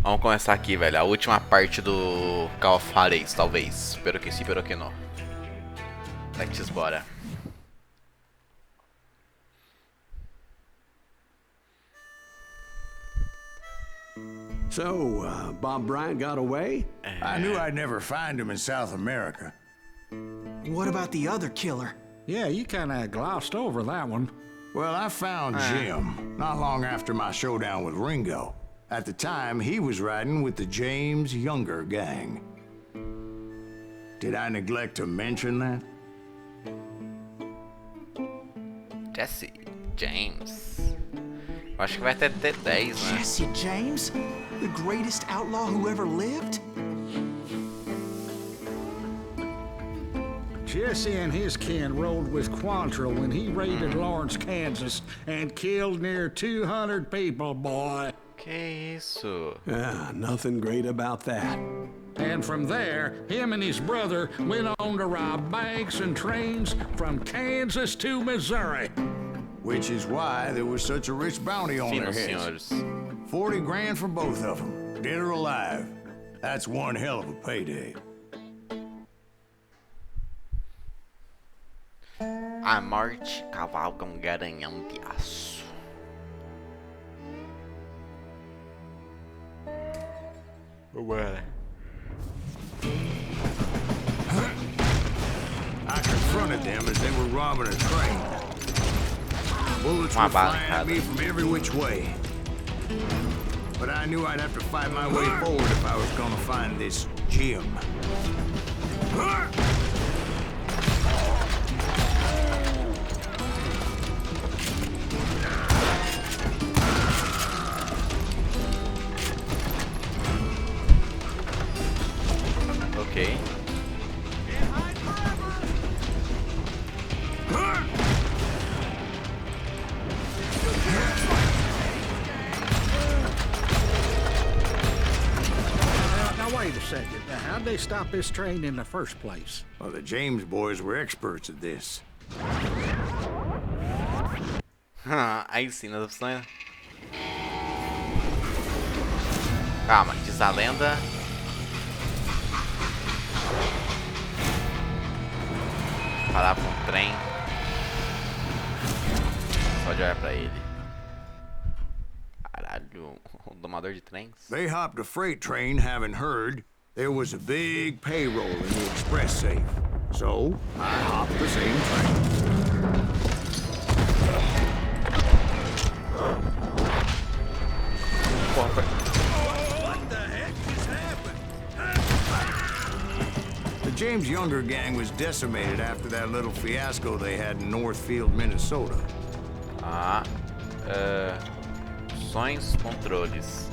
Vamos começar aqui, velho. A última parte do Call of Juarez, talvez. Espero que sim, espero que não. Let's bora. So, Bob Bryant got away? I knew I'd never find him in South America. What about the other killer? Yeah, you kinda glossed over that one. Well, I found Jim not long after my showdown with Ringo. At the time, he was riding with the James Younger gang. Did I neglect to mention that? Jesse James. Eu acho que vai até ter 10, né? Jesse James? The greatest outlaw who ever lived? Jesse and his kin rode with Quantrill when he raided Lawrence, Kansas, and killed near 200 people, boy. Que isso? Nothing great about that. And from there, him and his brother went on to rob banks and trains from Kansas to Missouri. Which is why there was such a rich bounty on their Finos, heads. senhores. 40 grand for both of them, dead or alive. That's one hell of a payday. A morte cavalga garanhão de aço. Bora. I confronted them as they were robbing a train. Bullets Uma were bala flying em at cada. me from every which way. But I knew I'd have to fight my way forward if I was gonna find this Jim. Ok. Now wait a second. How'd they stop this train in the first place? Well, the James boys were experts at this. Aí sim, nas opções. Calma, diz a lenda. Parar pra um trem. Só de olhar pra ele. Caralho, o domador de trens. They hopped a freight train, having heard there was a big payroll in the express safe. So, I hopped the same train. Porra, The James Younger gang was decimated after that little fiasco they had in Northfield, Minnesota. Opções, controles.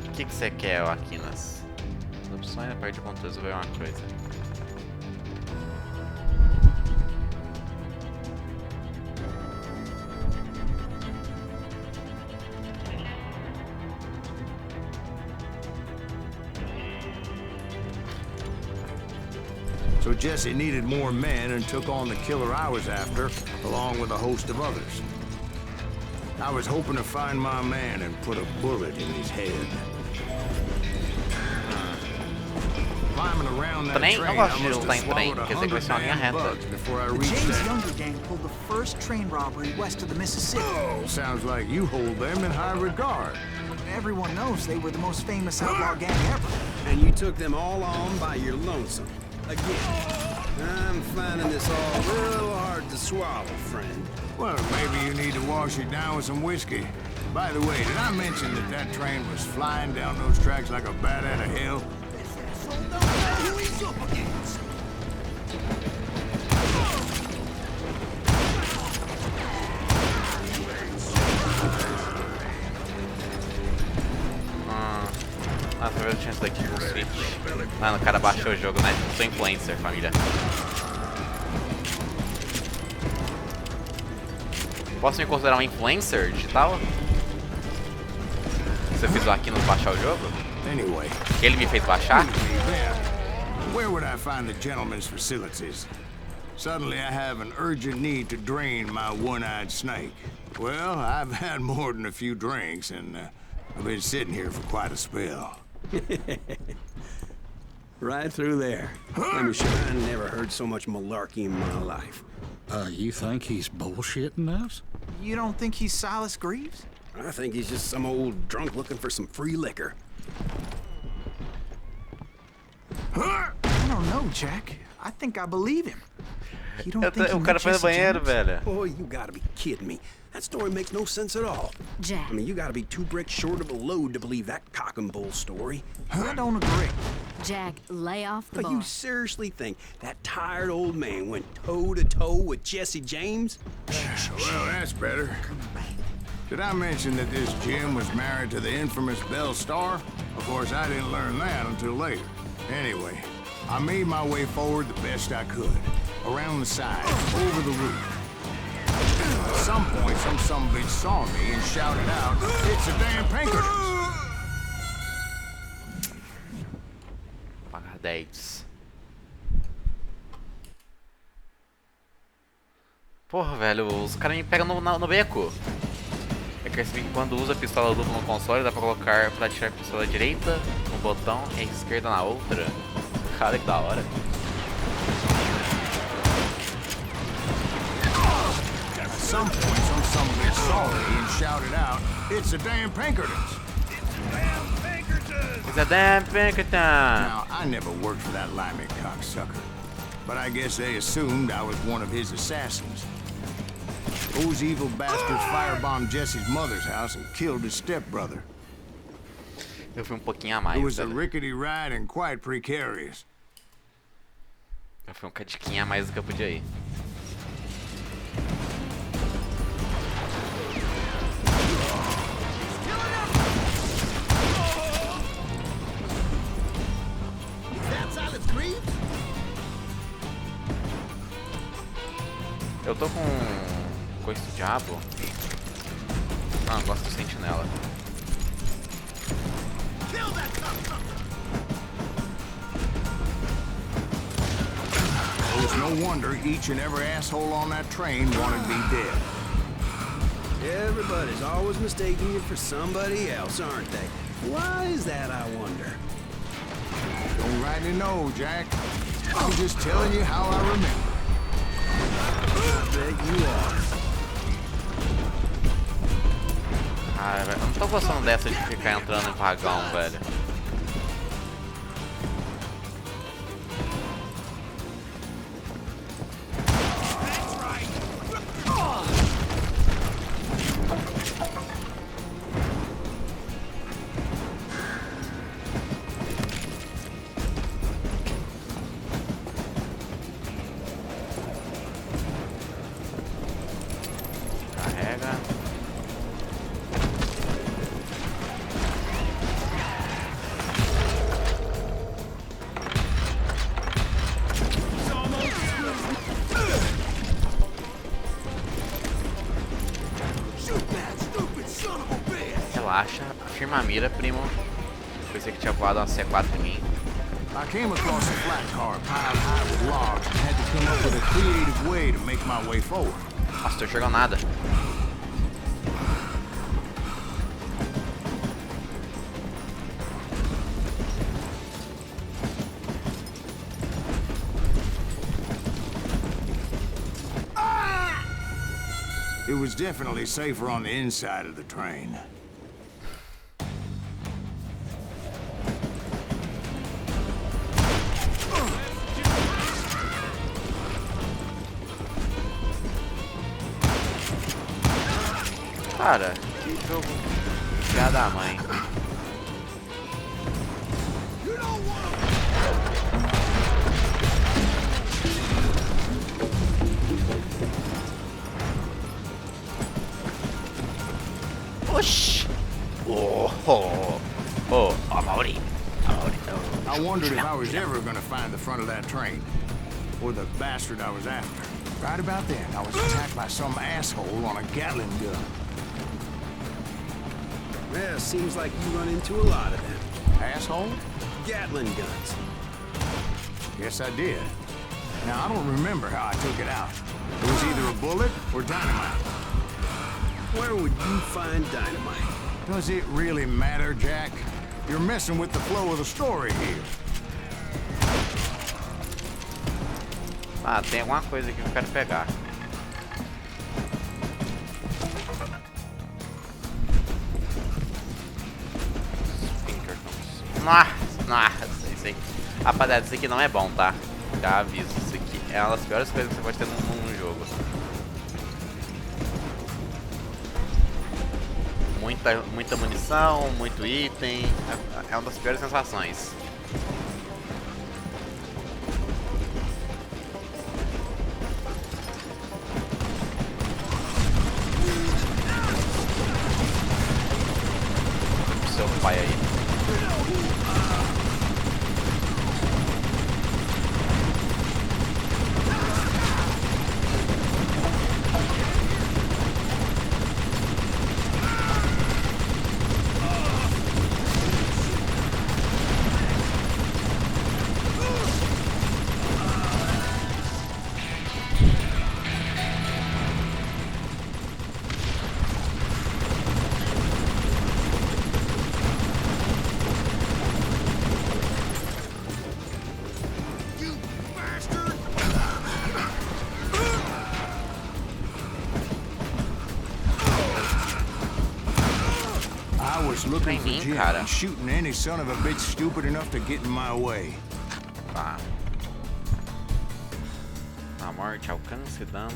O que você quer, Aquinas? As opções, a parte de controles, eu vou ver uma coisa. So Jesse needed more men and took on the killer I was after, along with a host of others. I was hoping to find my man and put a bullet in his head. Climbing around that Trem? train, Eu gosto I de must lutar have em trem, swallowed quer dizer que vai 100 ser uma linha damn reta. bugs before I The reached James that. Younger gang pulled the first train robbery west of the Mississippi. Sounds like you hold them in high regard. Everyone knows they were the most famous outlaw gang ever. And you took them all on by your lonesome. Again. I'm finding this all real hard to swallow, friend. Well, maybe you need to wash it down with some whiskey. By the way, did I mention that that train was flying down those tracks like a bat out of hell? Nossa, eu tinha isso daqui no Switch. Mano, o cara baixou o jogo, né? Sou influencer, família. Posso me considerar um influencer digital? Você fez o Aquinas baixar o jogo? Anyway, Que ele me fez baixar? where would I find the gentleman's facilities? Suddenly I have an urgent need to drain my one-eyed snake. Well, I've had more than a few drinks, and I've been sitting here for quite a spell. Right through there. I'm sure I never heard so much malarkey in my life. You think he's bullshitting us? You don't think he's Silas Greaves? I think he's just some old drunk looking for some free liquor. I don't know, Jack. I think I believe him. You don't think he O cara met foi no Jesse banheiro, James? velho. Boy, you gotta be kidding me. That story makes no sense at all. Jack. I mean, you gotta be 2 bricks short of a load to believe that cock and bull story. I don't agree. Jack, lay off the But bar. you seriously think that tired old man went toe-to-toe with Jesse James? Well, that's better. Did I mention that this Jim was married to the infamous Belle Star? Of course, I didn't learn that until later. Anyway, I made my way forward the best I could. Around the side, over the roof. At some point, some sumbitch saw me and shouted out, "It's a damn Pinkertons!" Pagar 10. Porra, velho, os caras me pegam no beco. Eu percebi que quando usa a pistola dupla no console, dá pra colocar pra atirar a pistola direita no botão e a esquerda na outra. Cara, que da hora. At some point, some sumbitch saw me and shouted out, "It's the damn Pinkertons!" It's a damn Pinkerton! Now, I never worked for that limey cocksucker, but I guess they assumed I was one of his assassins. Those evil bastards firebombed Jesse's mother's house and killed his stepbrother. Eu fui pouquinho a mais, It was a velho. rickety ride and quite precarious. Eu fui cadiquinho a mais do que eu podia ir. Eu tô com coisa do diabo. Não, gosto do sentinela. It was no wonder each and every asshole on that train wanted me dead. Everybody's always mistaking you for somebody else, aren't they? Why is that, I wonder? Don't rightly know, Jack. I'm just telling you how I remember. I bet you are. Ah, velho, eu não tô gostando dessa de ficar entrando em vagão, velho. Carrega. Relaxa, firma a mira, primo. Pensei que tinha voado uma C4 em mim. I came across a flat car piled high with logs and had to come up with a creative way to make my way forward. Nossa, tô enxergando nada. It was definitely safer on the inside of the train. Cara, que jogo filha da mãe. Oxi! Oh, Amaury. I wondered if I was ever gonna find the front of that train. Or the bastard I was after. Right about then, I was attacked by some asshole on a Gatling gun. Well, seems like you run into a lot of them. Asshole? Gatling guns. Yes, I did. Now, I don't remember how I took it out. It was either a bullet or dynamite. Where would you find dynamite? Does it really matter, Jack? You're messing with the flow of the story here. Ah, tem alguma coisa aqui que eu quero pegar. Nossa, isso aí. Rapaziada, isso aqui não é bom, tá? Já aviso, isso aqui é uma das piores coisas que você pode ter num jogo. Muita munição, muito item. É uma das piores sensações. Seu pai aí. Looking for Jim and shooting any son of a bitch stupid enough to get in my way. Tá. A morte, alcance, dano.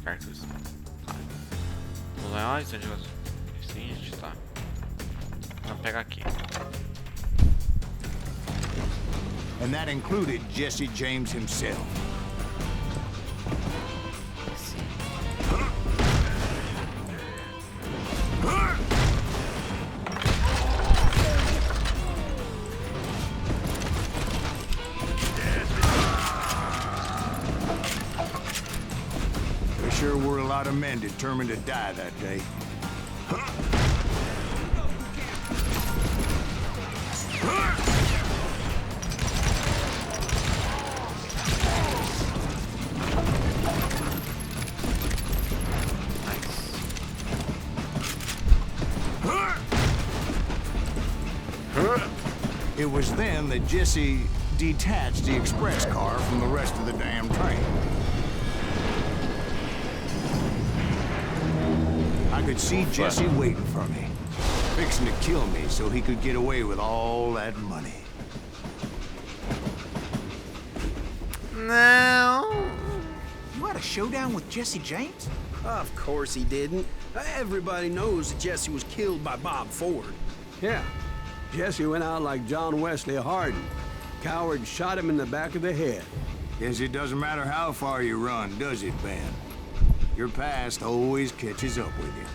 Cartuchos. Tá. Os leões, sim, tá. Vamos pegar aqui. And that included Jesse James himself. Sure were a lot of men determined to die that day. It was then that Jesse detached the express car from the rest of the damn train. I could see Jesse waiting for me, fixing to kill me so he could get away with all that money. No. You had a showdown with Jesse James? Of course he didn't. Everybody knows that Jesse was killed by Bob Ford. Yeah, Jesse went out like John Wesley Hardin. Coward shot him in the back of the head. Guess it doesn't matter how far you run, does it, Ben? Your past always catches up with you.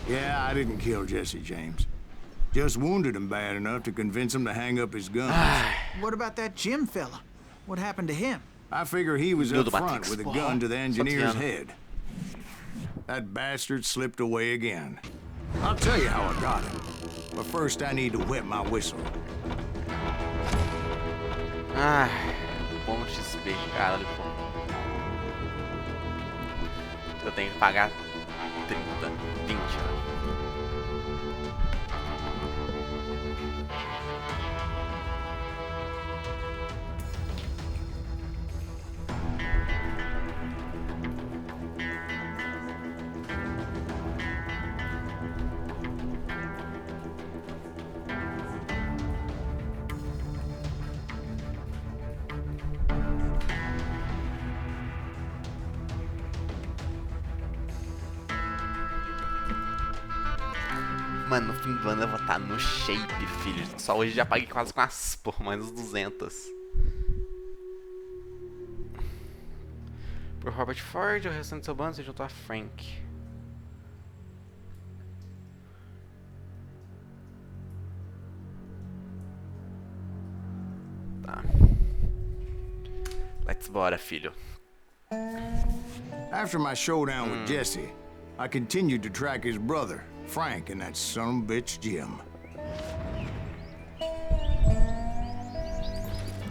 Yeah, I didn't kill Jesse James. Just wounded him bad enough to convince him to hang up his gun. What about that Jim fella? What happened to him? I figure he was up front with a gun to the engineer's head. That bastard slipped away again. I'll tell you how I got him. But first I need to wet my whistle. Ah, bom XP, caralho, pô. Eu tenho que pagar 30, 20, né? Mano, no fim do ano eu vou estar no shape, filho. Só hoje já paguei quase com as por mais uns 200. Por Robert Ford, o restante do seu bando se juntou a Frank. Tá. Let's bora, filho. After my showdown with Jesse, I continued to track his brother, Frank and that sumbitch Jim.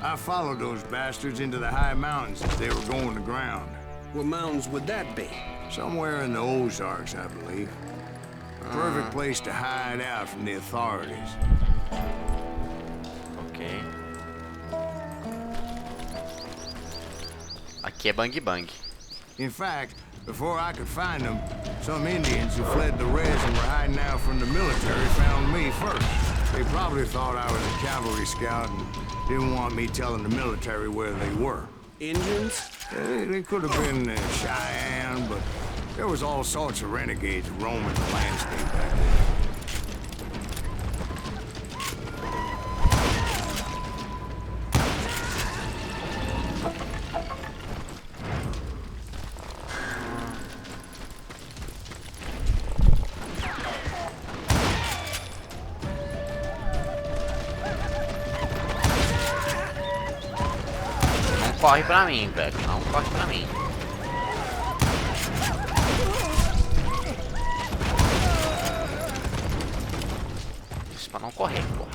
I followed those bastards into the high mountains as they were going to ground. What mountains would that be? Somewhere in the Ozarks, I believe. Perfect place to hide out from the authorities. Ok. Aqui é bang bang. In fact, before I could find them, some Indians who fled the res and were hiding out from the military found me first. They probably thought I was a cavalry scout and didn't want me telling the military where they were. Indians? They could have been Cheyenne, but there was all sorts of renegades roaming the landscape back then. Corre pra mim, velho. Não corre pra mim. Isso pra não correr, porra.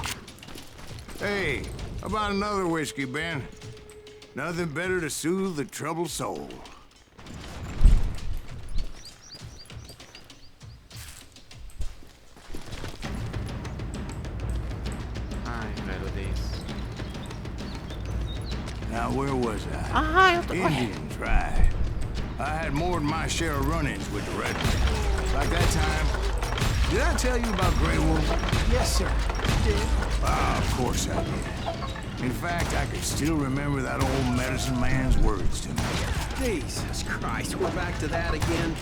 Hey, how about another whiskey, Ben? Nothing better to soothe the troubled soul. Ai, velho, odeio isso. Now, where was I? Ah, eu tô correndo. Indians, right. I had more than my share of run-ins with the Redskins. Like that time. Did I tell you about Grey Wolf? Yes, sir. You did. Of course I did. In fact, I can still remember that old medicine man's words to me. Jesus Christ, we're back to that again.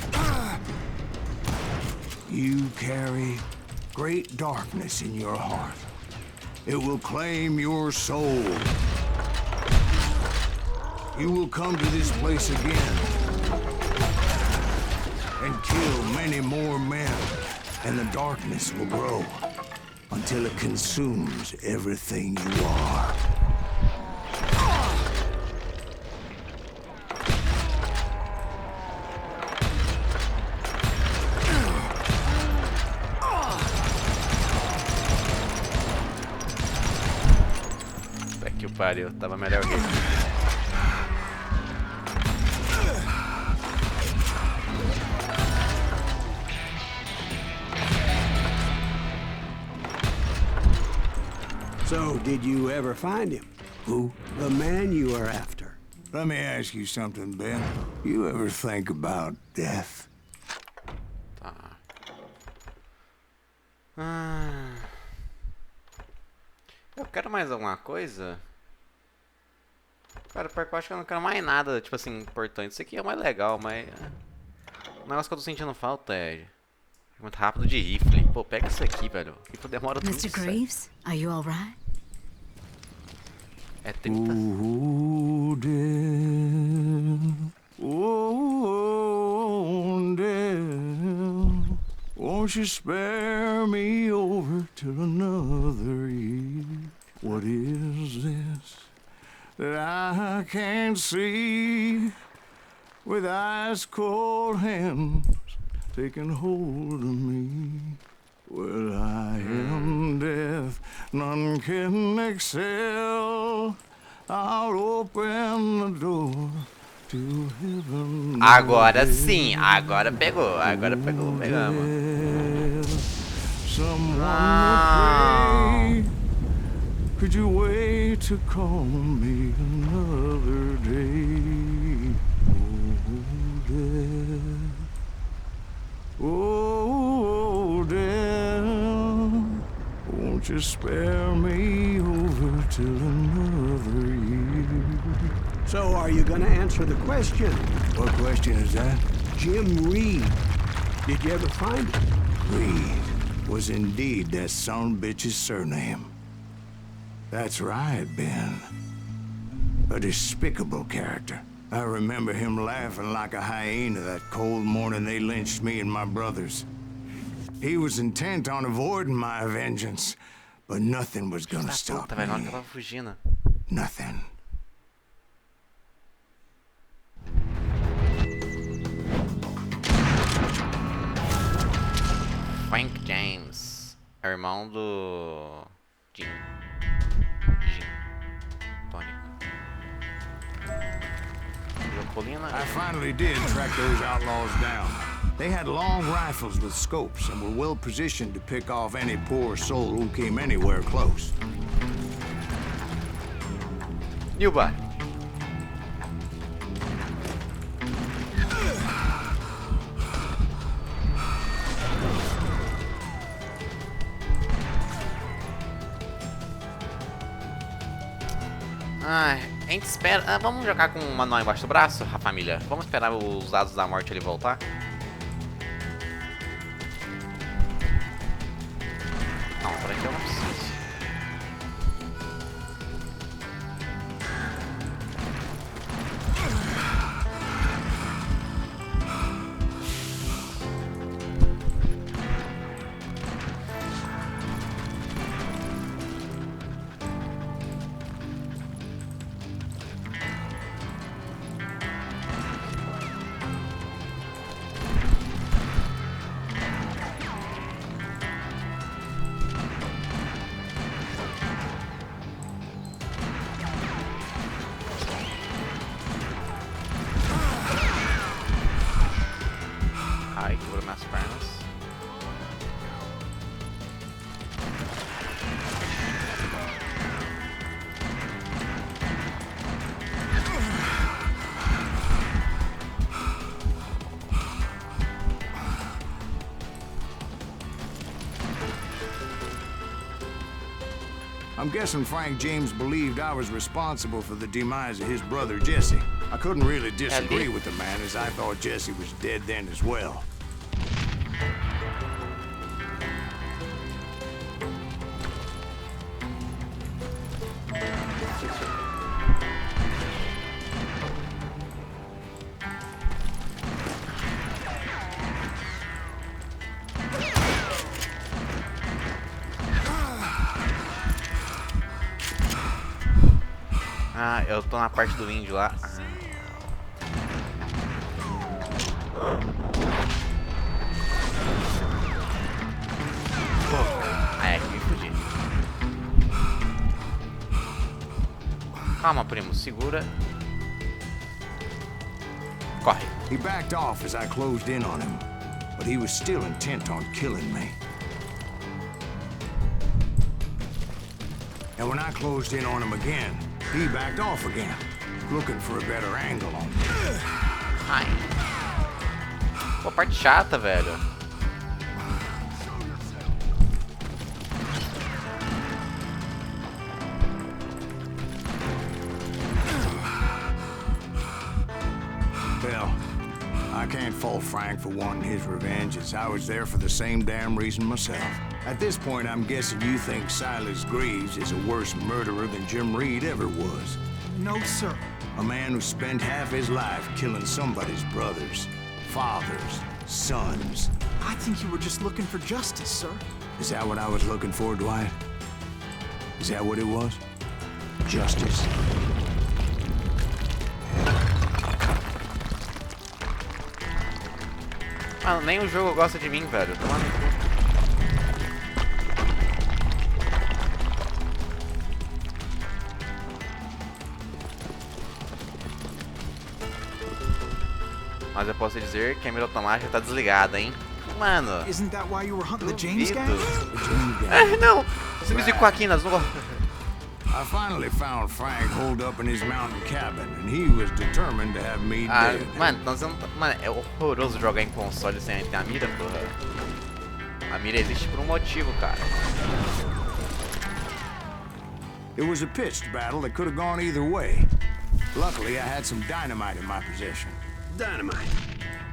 You carry great darkness in your heart. It will claim your soul. You will come to this place again and kill many more men, and the darkness will grow until it consumes everything you are. Puta que pariu, tava melhor que So, did you ever find him? Who? The man you are after. Let me ask you something, Ben. You ever think about death? Tá. Ah. Eu quero mais alguma coisa? Cara, pior que eu acho que eu não quero mais nada, tipo assim, importante. Isso aqui é o mais legal, mas... O negócio que eu tô sentindo falta é... Muito rápido de rifle. Pô, pega isso aqui, velho. O rifle demora tudo. Mr. Graves, are you all right? É 30. Oh, death. Oh, death. Won't you spare me over till another year? What is this that I can't see with ice cold hands taking hold of me? Well, I am death, none can excel. I'll open the door to heaven. Agora sim, agora pegou, pegamos. Someone to pray. Could you wait to call me another day? Oh, death. Oh, death, won't you spare me over till another year? So, are you gonna answer the question? What question is that? Jim Reed. Did you ever find him? Reed was indeed that son-bitch's surname. That's right, Ben. A despicable character. I remember him laughing like a hyena that cold morning they lynched me and my brothers. He was intent on avoiding my vengeance, but nothing was gonna stop Puta, velho, na hora me. que eu tava fugindo. Nothing. Vai Frank James. É o irmão do... Jim. Tony. I finally did track those outlaws down. They had long rifles with scopes and were well positioned to pick off any poor soul who came anywhere close. Nilba. Ai, a gente espera... vamos jogar com o manual embaixo do braço, a família? Vamos esperar os dados da morte ele voltar? Não, por aqui eu não preciso. Ai, quebrou minhas pernas. I'm guessing Frank James believed I was responsible for the demise of his brother Jesse. I couldn't really disagree with the man, as I thought Jesse was dead then as well. Ah, eu tô na parte do índio lá. Ah, é aqui me fugir. Calma, primo, segura. Corre. He backed off as I closed in on him, but he was still intent on killing me. And when I closed in on him again, he backed off again, looking for a better angle on me. Ai. Pô, parte chata, velho. Well, I can't fault Frank for wanting his revenge, as I was there for the same damn reason myself. At this point, I'm guessing you think Silas Greaves is a worse murderer than Jim Reed ever was. No, sir. A man who spent half his life killing somebody's brothers, fathers, sons. I think you were just looking for justice, sir. Is that what I was looking for, Dwight? Is that what it was? Justice. Mano, nem o jogo gosta de mim, velho. Toma no cu. Mas eu posso dizer que a mira automática tá desligada, hein? Mano. Isn't that why you were hunting the James Duvido. gang? Não! Você me zicou aqui, nós não gostamos. I finally found Frank holed up in his mountain cabin, and he was determined to have me dead. Mano, nós não... Mano, é horroroso jogar em console sem ter a mira, porra. A mira existe por um motivo, cara. It was a pitched battle that could have gone either way. Luckily, I had some dynamite in my possession. Dynamite.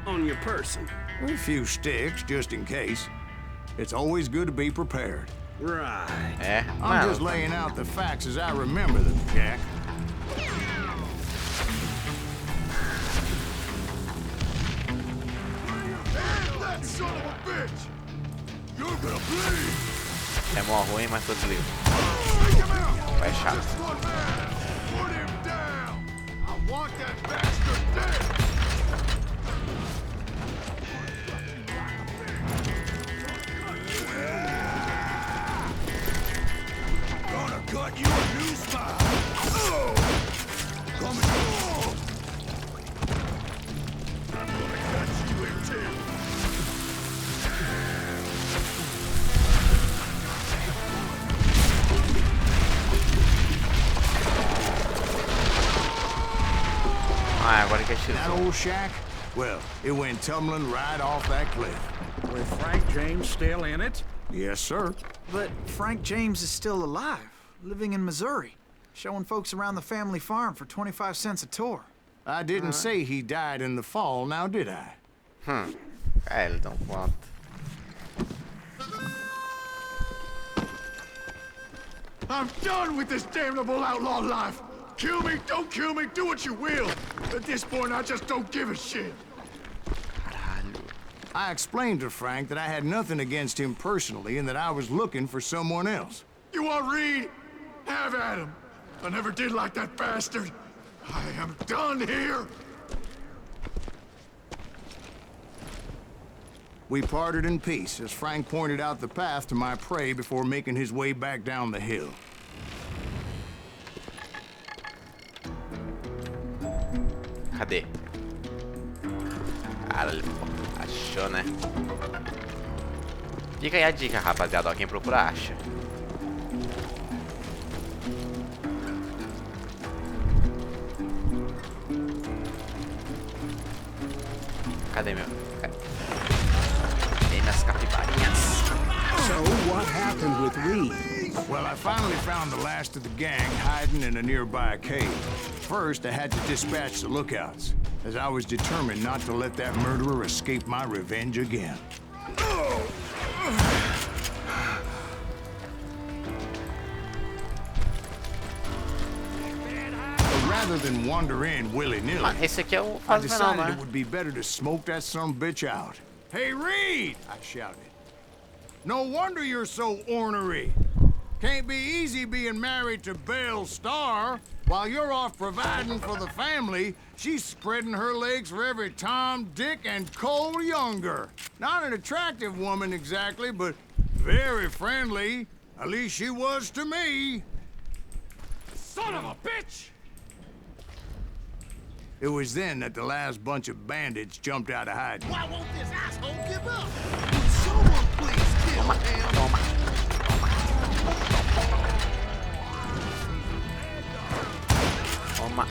On your person. A few sticks, just in case. It's always good to be prepared. Right. É, I'm mano. just laying out the facts as I remember them, Jack. That son of a bitch! You're gonna bleed! É mó ruim, mas tô desligo. Take him out! Vai chato. Just one man! Put him down! I want that bastard dead! got you a new spot. Oh! Come on! I'm gonna cut you in two. Ah, agora que é That X1. old shack? Well, it went tumbling right off that cliff. With Frank James still in it? Yes, sir. But Frank James is still alive, living in Missouri, showing folks around the family farm for 25 cents a tour. I didn't say he died in the fall, now did I? Eles dão conta. I'm done with this damnable outlaw life. Kill me, don't kill me, do what you will. At this point, I just don't give a shit. Caralho. I explained to Frank that I had nothing against him personally and that I was looking for someone else. You want Reed? Have at him. I never did like that bastard. I am done here. We parted in peace as Frank pointed out the path to my prey before making his way back down the hill. Cadê? Caralho, achou, né? Fica aí a dica, rapaziada. Ó, quem procura, acha. Cadê meu? Cadê minhas capivarinhas? So, what happened with Reed? Well, I finally found the last of the gang hiding in a nearby cave. First, I had to dispatch the lookouts, as I was determined not to let that murderer escape my revenge again. But rather than wander in willy-nilly, Mano, esse aqui é o I fase final, decided né? it would be better to smoke that son-of-a-bitch out. Hey, Reed! I shouted. No wonder you're so ornery. Can't be easy being married to Belle Starr. While you're off providing for the family, she's spreading her legs for every Tom, Dick, and Cole Younger. Not an attractive woman exactly, but very friendly. At least she was to me. Son of a bitch! It was then that the last bunch of bandits jumped out of hiding. Why won't this asshole give up? Would someone please kill him? Toma. Toma.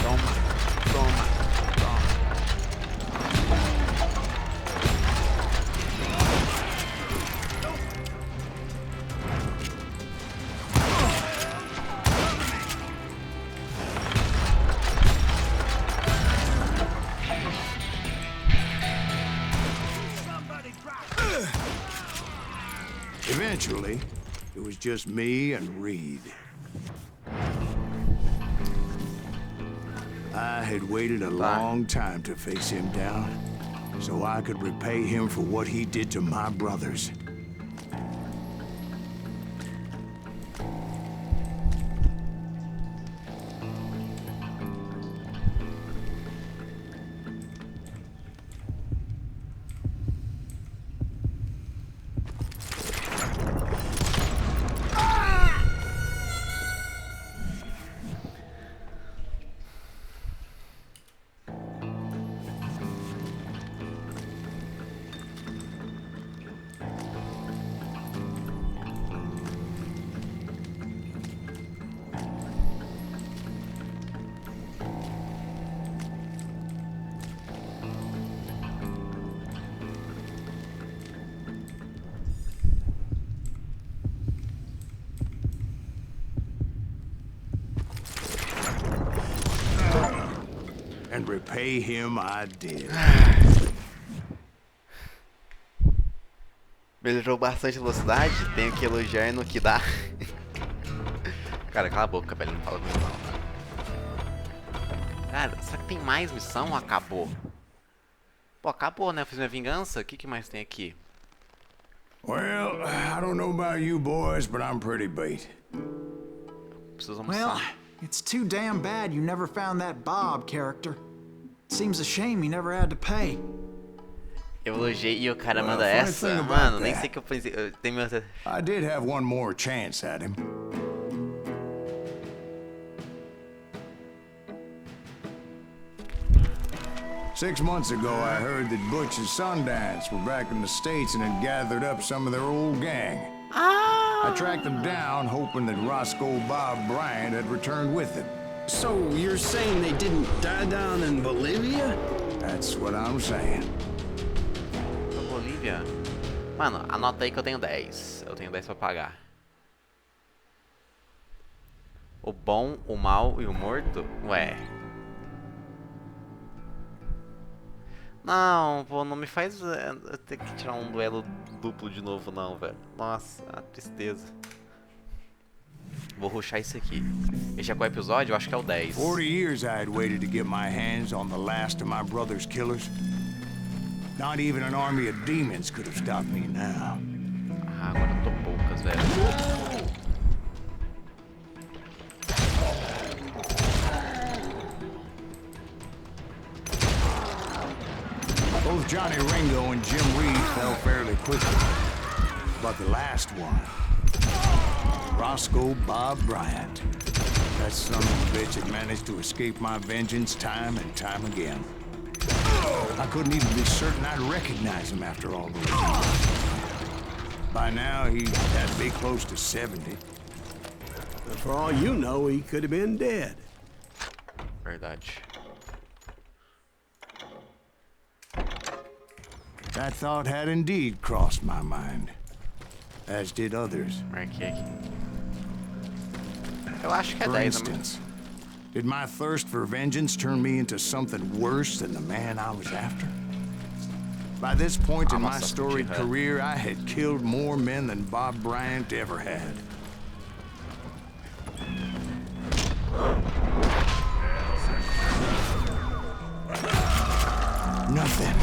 Toma. Toma. Eventually, it was just me and Reed. I had waited a long time to face him down, so I could repay him for what he did to my brothers. And repay him I did. Melhorou bastante a velocidade, tenho que elogiar no que dá. Cara, cala a boca, velho, não fala comigo não. Cara, será que tem mais missão ou acabou? Pô, acabou, né? Eu fiz minha vingança, o que mais tem aqui? Well, I don't know about you boys, but I'm pretty beat. Preciso Well, almoçar. it's too damn bad you never found that Bob character. Seems a shame he never had to pay. Eu elogiei e o cara Well, manda funny essa. thing about Mano, nem that. sei que eu pensei. Tem meu. I did have one more chance at him. Six months ago, I heard that Butch and Sundance were back in the States and had gathered up some of their old gang. I tracked them down, hoping that Roscoe Bob Bryant had returned with them. So you're saying they didn't die down in Bolivia? That's what I'm saying. Bolívia. Mano, anota aí que eu tenho 10. Eu tenho 10 pra pagar. O bom, o mal e o morto? Ué. Não, pô, não me faz eu ter que tirar um duelo duplo de novo não, velho. Nossa, a tristeza. Vou rushar isso aqui. Esse é qual episódio? Eu acho que é o 10. 40 years I had waited to get my hands on the last of my brother's killers. Not even an army of demons could have stopped me now. Ah, agora eu tô poucas, velho. Both Johnny Ringo and Jim Reed fell fairly quickly. But the last one, Roscoe Bob Bryant. That son of a bitch had managed to escape my vengeance time and time again. I couldn't even be certain I'd recognize him after all those years. By now, he had to be close to 70. But for all you know, he could have been dead. Verdade. That thought had indeed crossed my mind, as did others. Marquei aqui. Eu acho que é For 10, instance, did my thirst for vengeance turn me into something worse than the man I was after? By this point in my storied career, I had killed more men than Bob Bryant ever had. Nothing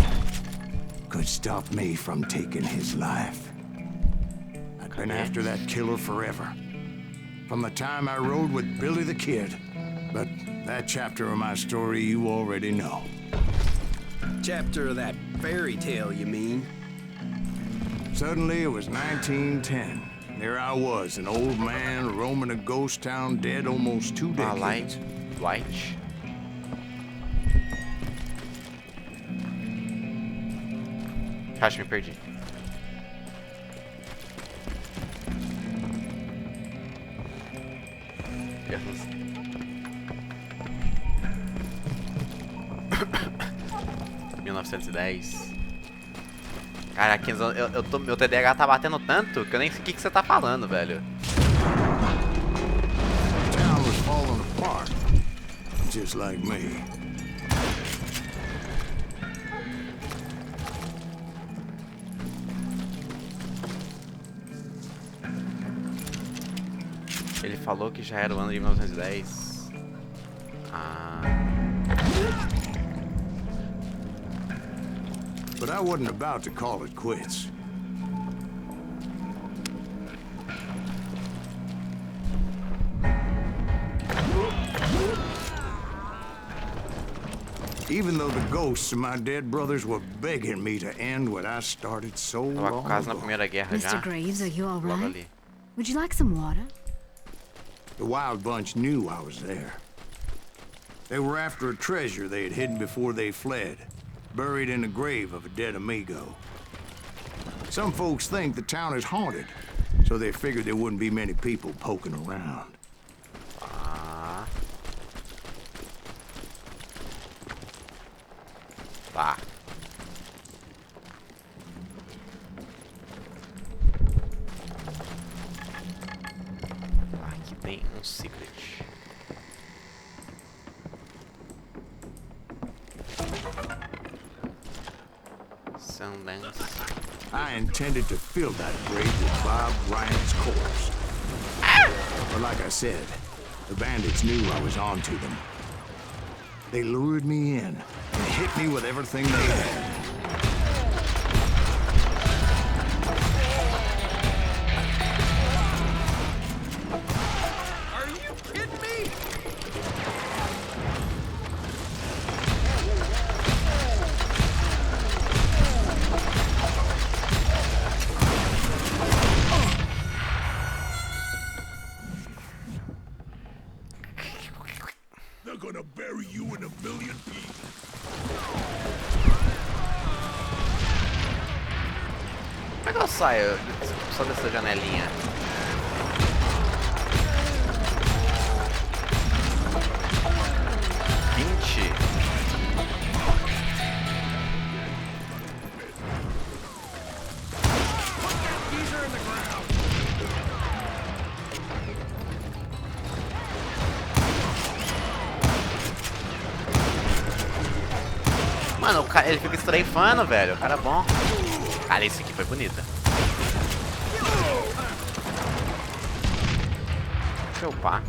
could stop me from taking his life. I'd been after that killer forever. From the time I rode with Billy the Kid. But that chapter of my story you already know. Chapter of that fairy tale, you mean? Suddenly it was 1910. There I was, an old man roaming a ghost town dead almost 2 decades. Light. Acho que me perdi. Jesus. 1910. Cara, meu TDAH tá batendo tanto que eu nem sei o que você tá falando, velho. The town was falling apart, just like me. Ele falou que já era o ano de 1910. But I wasn't about to call it quits. Even though the ghosts of my dead brothers were begging me to end what I started so long quase na ago. Primeira Guerra já. Mr. Graves, are you all Logo right? ali. Would you like some water? The Wild Bunch knew I was there. They were after a treasure they had hidden before they fled, buried in the grave of a dead amigo. Some folks think the town is haunted, so they figured there wouldn't be many people poking around. Tá. Aqui tem um secret. Sundance. I intended to fill that grave with Bob Bryant's corpse. But like I said, the bandits knew I was on to them. They lured me in and hit me with everything they had. Are you kidding me? Como é que eu saio só dessa janelinha? Mano, o cara, ele fica estreifando, velho. O cara é bom. Cara, esse aqui foi bonita. Deixa eu upar.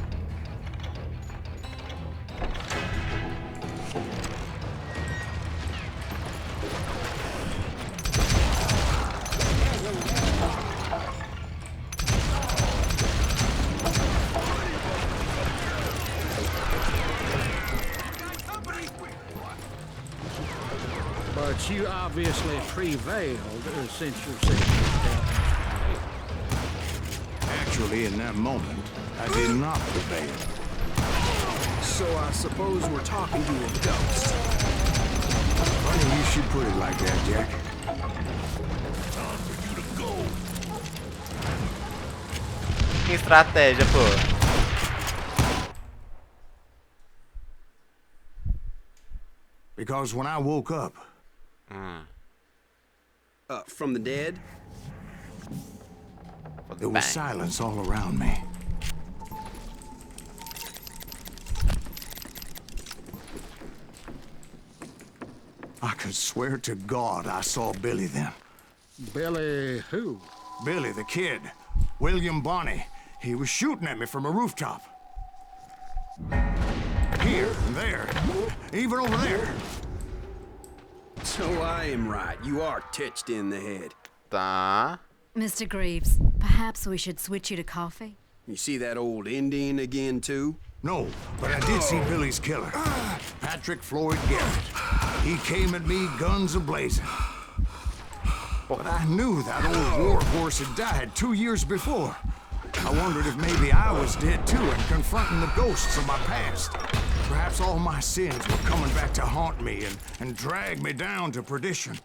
But you obviously prevailed since you're sitting down. Actually, in that moment, I did not prevail. So I suppose we're talking to a ghost. Funny you should put it like that, Jack. Que estratégia, pô. Because when I woke up, From the dead? there was silence all around me. I could swear to God I saw Billy then. Billy who? Billy, the kid. William Bonney. He was shooting at me from a rooftop. Here and there. Even over there. So I am right. You are touched in the head. Tá. Mr. Greaves, perhaps we should switch you to coffee? You see that old Indian again, too? No, but I did see Billy's killer. Patrick Floyd Garrett. He came at me guns a-blazing. But I knew that old war horse had died 2 years before. I wondered if maybe I was dead too and confronting the ghosts of my past. Perhaps all my sins were coming back to haunt me and drag me down to perdition.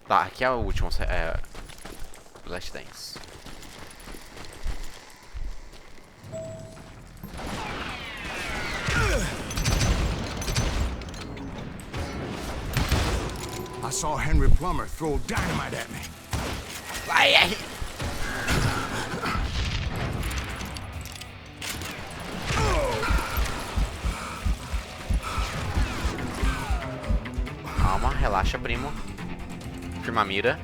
Tá, aqui é o último. É. Last Dance. I saw Henry Plummer throw dynamite at me. Vai, aí. Calma, relaxa, primo. Firma a mira.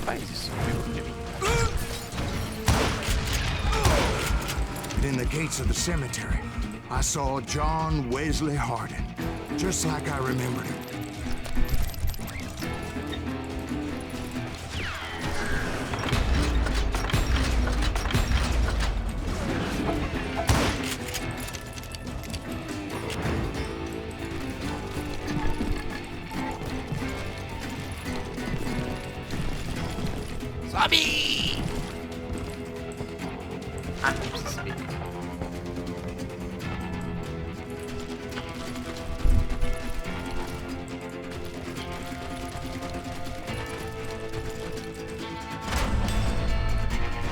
Faz isso, de mim. In the gates of the cemetery, I saw John Wesley Hardin, just like I remembered him. Sobe! Ah, não precisa subir.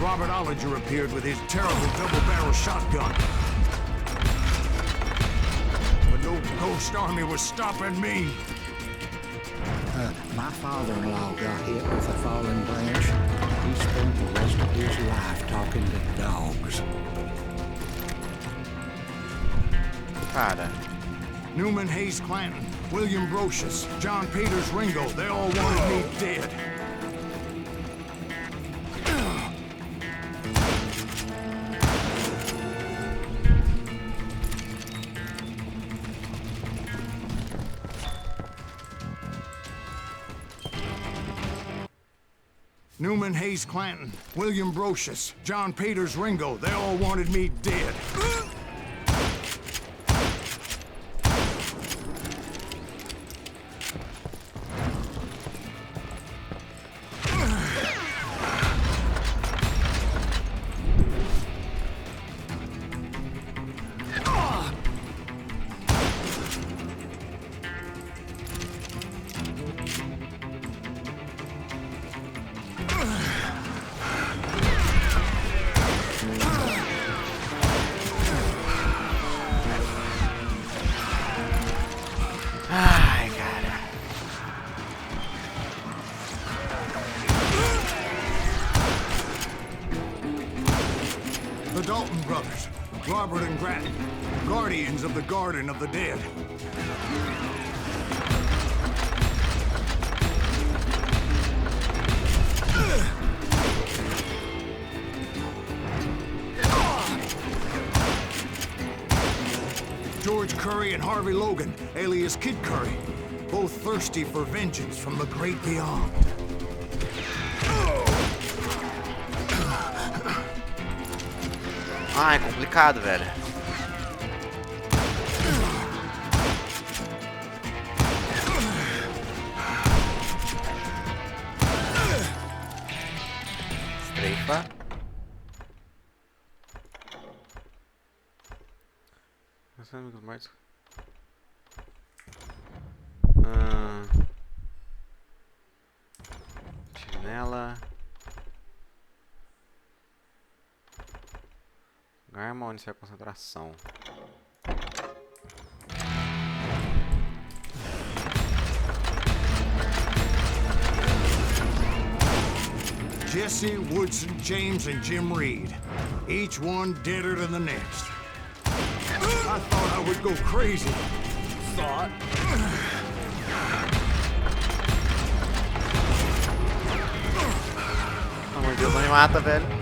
Robert Ollinger appeared with his terrible double-barrel shotgun. But no ghost army was stopping me. My father-in-law got hit with a fallen branch. He spent the rest of his life talking to dogs. Cara. Newman Hayes Clanton, William Brocious, John Peters Ringo, they all wanted me dead. Newman Hayes Clanton, William Brocious, John Peters Ringo, they all wanted me dead. the Dalton brothers, Robert and Grattan, guardians of the Garden of the Dead. George Curry and Harvey Logan, alias Kid Curry, both thirsty for vengeance from the great beyond. Ah, é complicado, velho. Estreifa. Amigos mais. Tire nela. Arma onde sai a concentração. Jesse, Woodson, James, and Jim Reed. Each one deader than the next. I thought I would go crazy. Thought. Pelo amor de Deus, não me mata, velho.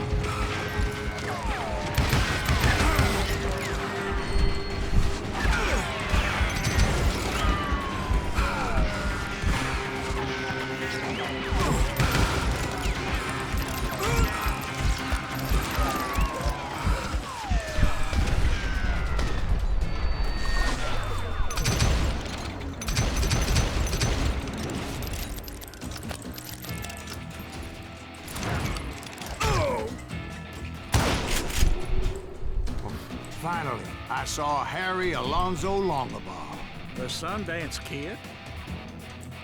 Finally, I saw Harry Alonzo Longabaugh. The Sundance Kid?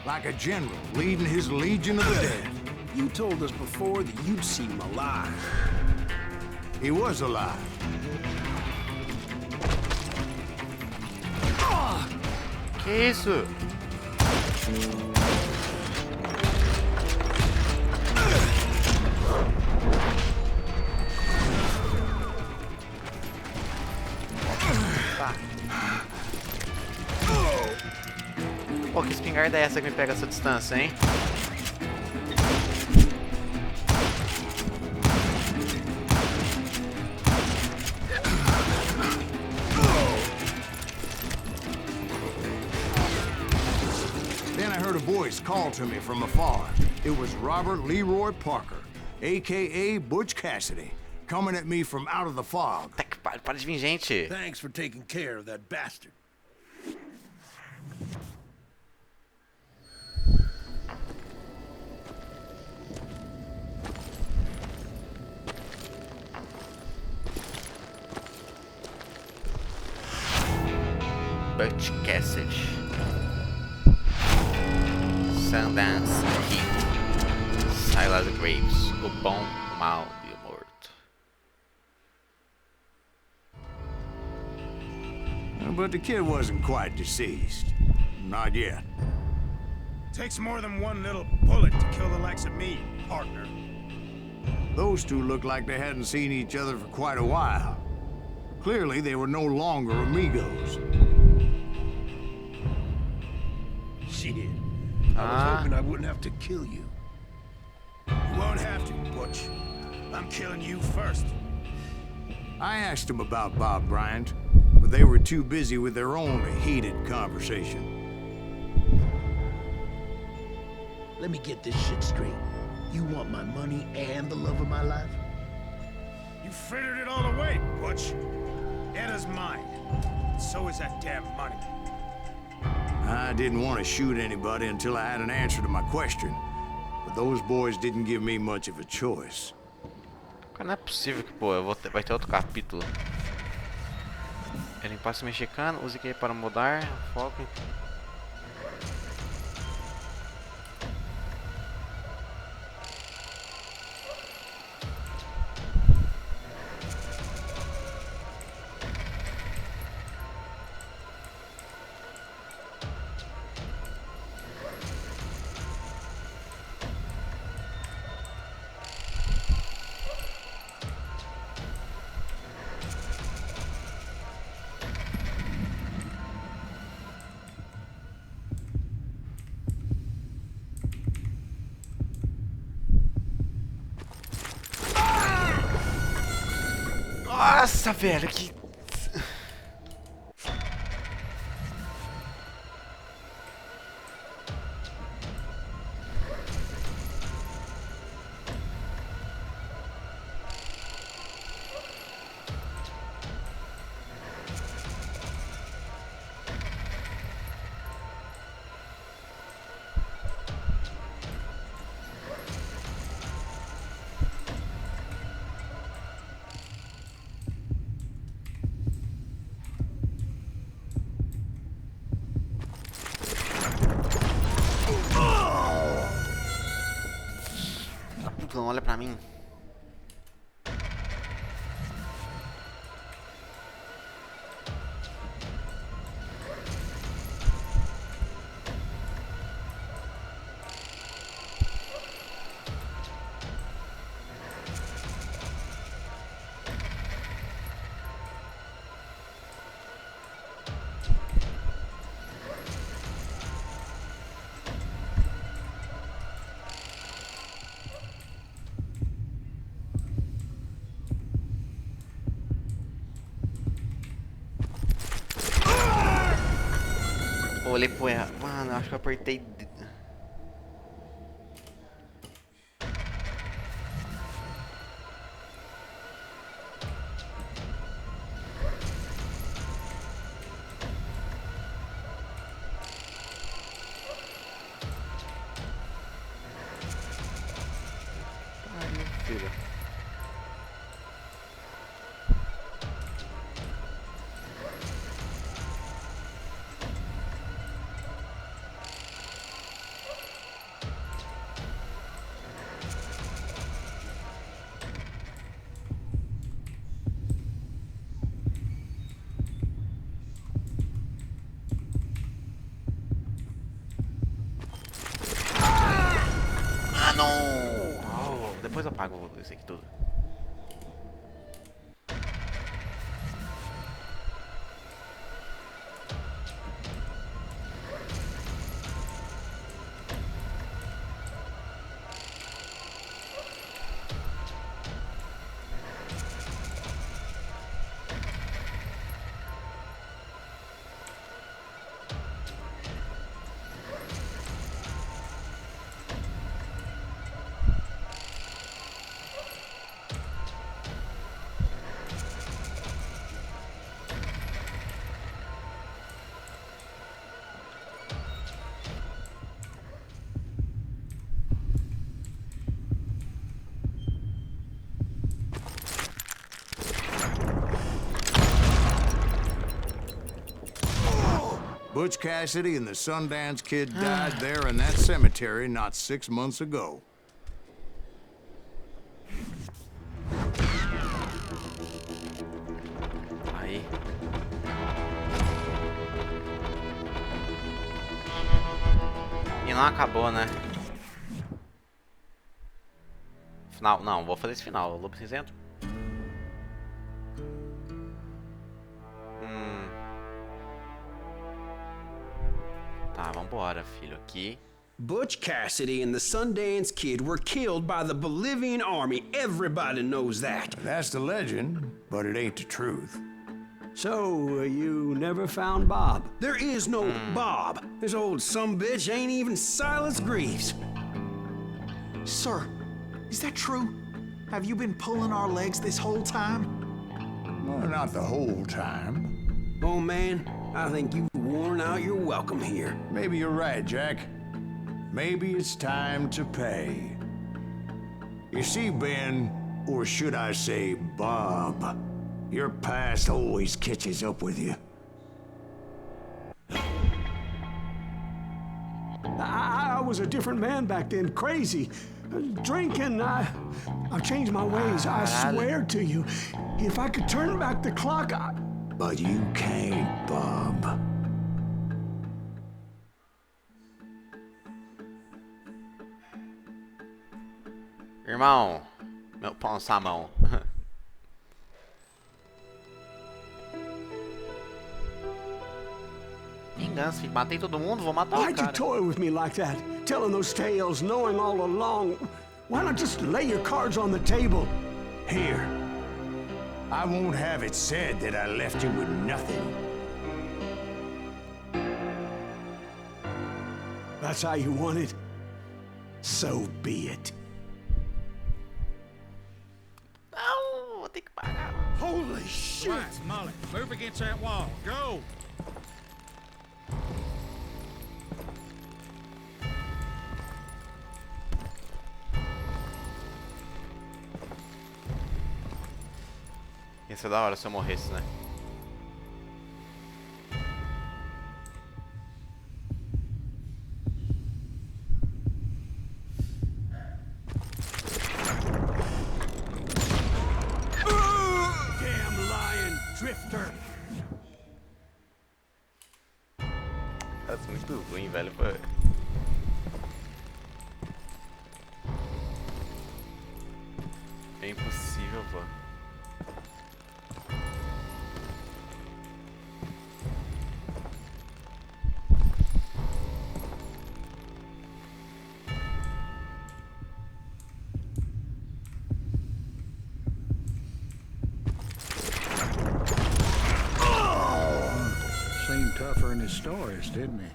Like a general leading his legion of the dead. You told us before that you'd seen him alive. He was alive. Que isso? Pô, que espingarda é essa que me pega essa distância, hein? Then I heard a voice call to me from afar. It was Robert Leroy Parker, a.k.a. Butch Cassidy, coming at me from out of the fog. Tá que para de vir, gente. Thanks for taking care of that bastard. Butch Cassidy. Sundance Kid. Silas Graves. O bom, o mal e o morto. But the kid wasn't quite deceased. Not yet. Takes more than one little bullet to kill the likes of me, partner. Those two looked like they hadn't seen each other for quite a while. Clearly, they were no longer amigos. Shit. I was hoping I wouldn't have to kill you. You won't have to, Butch. I'm killing you first. I asked them about Bob Bryant, but they were too busy with their own heated conversation. Let me get this shit straight. You want my money and the love of my life? You frittered it all away, Butch. Eda's mine. So is that damn money. I didn't want to shoot anybody until I had an answer to my question, but those boys didn't give me much of a choice. Não é possível que, pô, vai ter outro capítulo. Ele em passo mexicano, use aqui para mudar foco. Nossa, velho, que... Não olha pra mim. Olhei pro errado. Mano, acho que eu apertei. Filha. Depois eu apago isso aqui tudo. Butch Cassidy and the Sundance Kid died there in that cemetery not 6 months ago. Aí. E não acabou, né? Final. Não, vou fazer esse final. Lobo cinzento. Tá, vambora, filho. Aqui. Butch Cassidy and the Sundance Kid were killed by the Bolivian army. Everybody knows that. That's the legend, but it ain't the truth. So, you never found Bob? There is no Bob. This old sumbitch ain't even Silas Greaves. Sir, is that true? Have you been pulling our legs this whole time? Well, not the whole time. Oh, man, I think you've worn out your welcome here. Maybe you're right, Jack. Maybe it's time to pay. You see, Ben, or should I say Bob, your past always catches up with you. I was a different man back then, crazy. Drinking, I've changed my ways, I swear to you. If I could turn back the clock, But you can't, Bob. Irmão, meu pão na mão. Vingança, filho. Matei todo mundo, vou matar o why'd you cara. toy with me like that? Telling those tales, knowing all along. Why not just lay your cards on the table? Here. I won't have it said that I left you with nothing. That's how you want it? So be it. Não, vou ter que pagar. Holy shit! Right, Molly, move against that wall. Go! Ia ser da hora se eu morresse, né? Damn lion drifter! Tá muito ruim, velho. Pô. É impossível, pô. Seemed tougher in his stories, didn't he?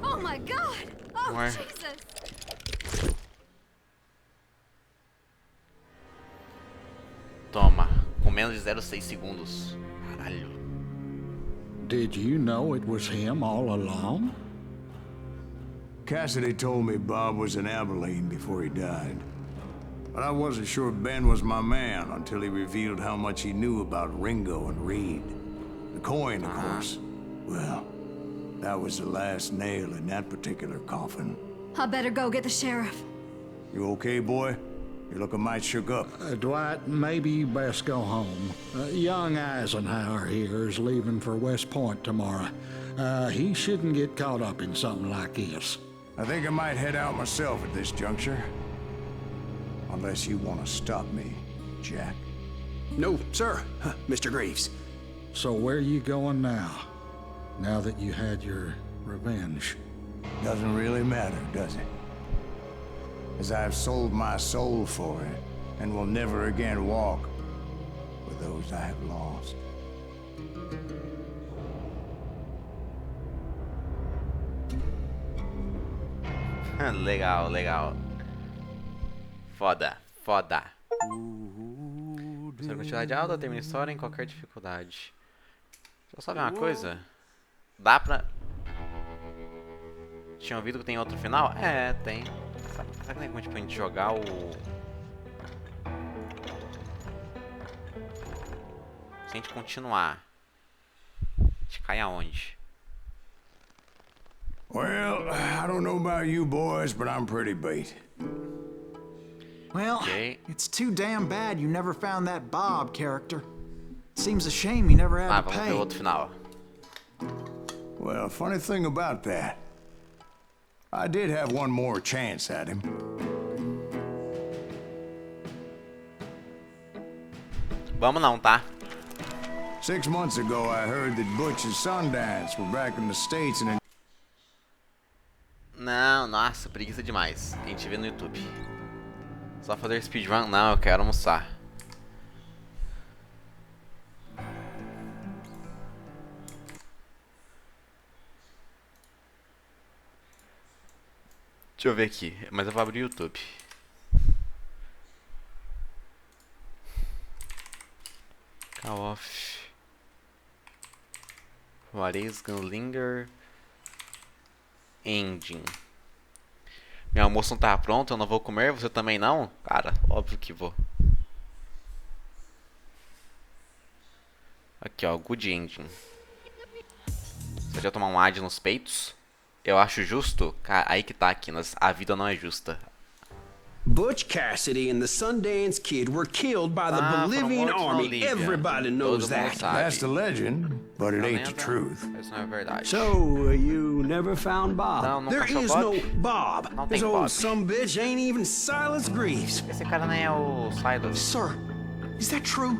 Oh my god! Oh, Where? Jesus! Toma, com menos de 0,6 segundos. Caralho. Did you know it was him all along? Cassidy told me Bob was in Abilene before he died. But I wasn't sure Ben was my man until he revealed how much he knew about Ringo and Reed. The coin, of course. Well, that was the last nail in that particular coffin. I better go get the sheriff. You okay, boy? You're looking mighty shook up. Dwight, maybe you best go home. Young Eisenhower here is leaving for West Point tomorrow. He shouldn't get caught up in something like this. I think I might head out myself at this juncture. Unless you want to stop me, Jack. No, sir, Mr. Graves. So where you going now? Now that you had your revenge? Doesn't really matter, does it? As I've sold my soul for it, and will never again walk with those I have lost. Legal, legal. Foda, foda. Precisa quantidade alta, termina a história em qualquer dificuldade. Deixa eu só ver uma coisa. Dá pra... Tinha ouvido que tem outro final? É, tem. Será que tem como tipo, a gente jogar o... Se a gente continuar, a gente cai aonde? Well, I don't know about you boys, but I'm pretty beat. Well, Okay. it's too damn bad you never found that Bob character. Seems a shame you never Ah, had to vamos ver pay. o outro final. Well, funny thing about that, I did have one more chance at him. Vamos não, tá? 6 months ago, I heard that Butch and Sundance were back in the States and Não, nossa, preguiça demais. A gente vê no YouTube. Só fazer speedrun? Não, eu quero almoçar. Deixa eu ver aqui, mas eu vou abrir o YouTube. Call off. JUAREZ Gunlinger Engine. Meu almoço não tá pronto, eu não vou comer, você também não? Cara, óbvio que vou. Aqui ó, Good Engine. Você já tomar um ad nos peitos? Eu acho justo? Cara, aí que tá aqui, a vida não é justa. Butch Cassidy and the Sundance Kid were killed by the foram Bolivian mortos na army. Bolívia. Everybody knows Todo mundo that. sabe. That's the legend, but it ain't the Lenda, truth. Isso não é verdade. So, you never found Bob? Não, nunca There achou is Bob? no Bob. Não This tem old Bob. sumbitch ain't even Silas Greaves. Esse cara nem é o Silas. Sir, is that true?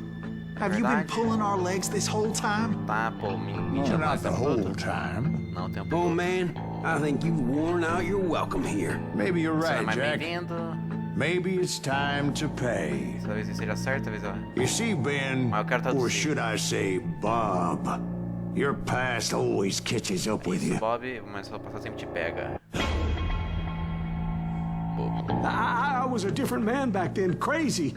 Have you been Verdade. pulling our legs this whole time? Tá, pô, me Well, mentindo not mais o the tempo whole todo. time. Não, tem um Oh, pouco. man, I think you've worn out your welcome here. Maybe you're Você não é right, mais Jack. bem-vindo. Maybe it's time to pay. Talvez isso seja certo, talvez ó. You see, Ben, Mas eu quero or traduzir. should I say Bob, your past always catches up with Isso, you. Bob, mas o passado sempre te pega. I was a different man back then, crazy.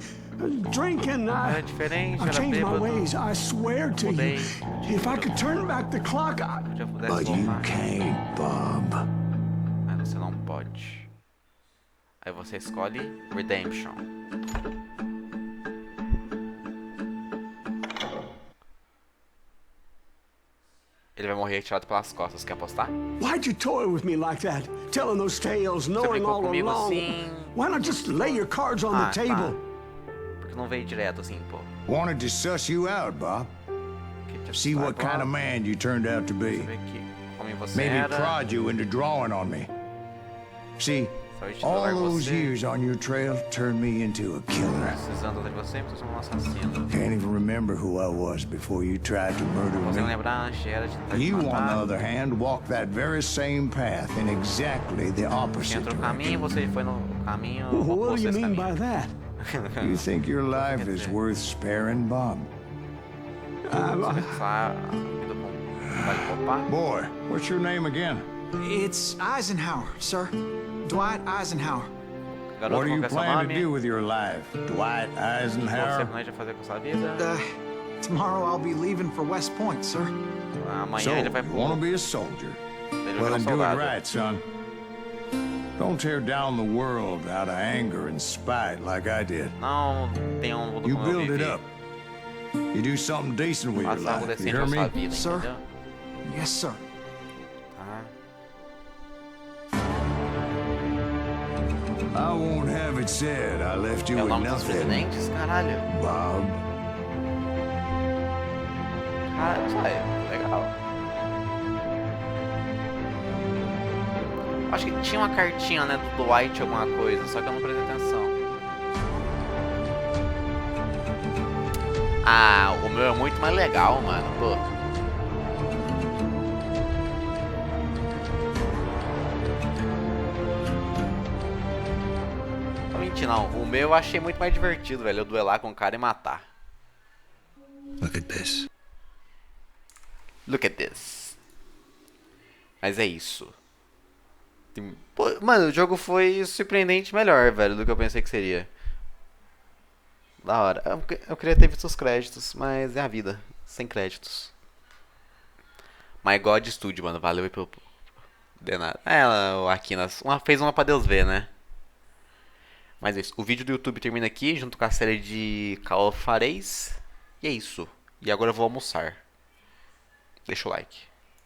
Drinking, Era diferente, I era changed my bêbado. ways, I swear to you. Mudei. If I could turn back the clock, I... Se eu pudesse But you voltar, can't, Bob. mas você não pode. Aí você escolhe Redemption. Ele vai morrer atirado pelas costas, quer apostar? Why'd you toy with me like that? Telling those tales, knowing brincou all comigo along. assim? Why not just lay your cards on Ah, the table? tá. Porque não veio direto assim, pô. Wanted to suss you out, Bob. Que te See what estragou. kind of man you turned out to be. Ver que como você Maybe era. prod you into drawing on me. See, Só te all jogar those você. years on your trail turned me into a killer. Precisando de você, me tornou um assassino. Can't even remember who I was before you tried to murder Você não me. lembrar, era de tentar te You, on the matar. other hand, walked that very same path in exactly the Você opposite entrou no direction. caminho, você foi no caminho What do oposto you desse mean by caminho. that? You think your life is worth sparing, Bob? Sabe, vale poupar? Boy, what's your name again? It's Eisenhower, sir. Dwight Eisenhower. Garoto, What are qual you que é seu planning to do nome? with your life, Dwight O que você Eisenhower? planeja fazer com sua vida? Tomorrow I'll be leaving for West Point, sir. Amanhã So, ele vai you pro... want to be a soldier? Ele vai Well, virar then do it soldado. right, son. Don't tear down the world out of anger and spite like I did. Não tem um mundo You como eu build it vivi. up. You do something decent with your Faça algo life, you decente hear na sua me? vida, Sir? entendeu? Yes, sir. Tá. I won't have it said I left you É o with nome dos nothing, presidentes? Caralho. Bob. Caralho, isso aí. Legal. Acho que tinha uma cartinha, né, do Dwight, alguma coisa, só que eu não prestei atenção. Ah, o meu é muito mais legal, mano, pô. Não mentir não, o meu eu achei muito mais divertido, velho, eu duelar com o cara e matar. Look at this. Look at this. Mas é isso. Pô, mano, o jogo foi surpreendente melhor, velho, do que eu pensei que seria. Da hora. Eu queria ter visto os créditos, mas é a vida. Sem créditos. My God Studio, mano. Valeu aí pelo... De nada. O Aquinas. Fez uma pra Deus ver, né? Mas é isso. O vídeo do YouTube termina aqui, junto com a série de Calfareis. E é isso. E agora eu vou almoçar. Deixa o like.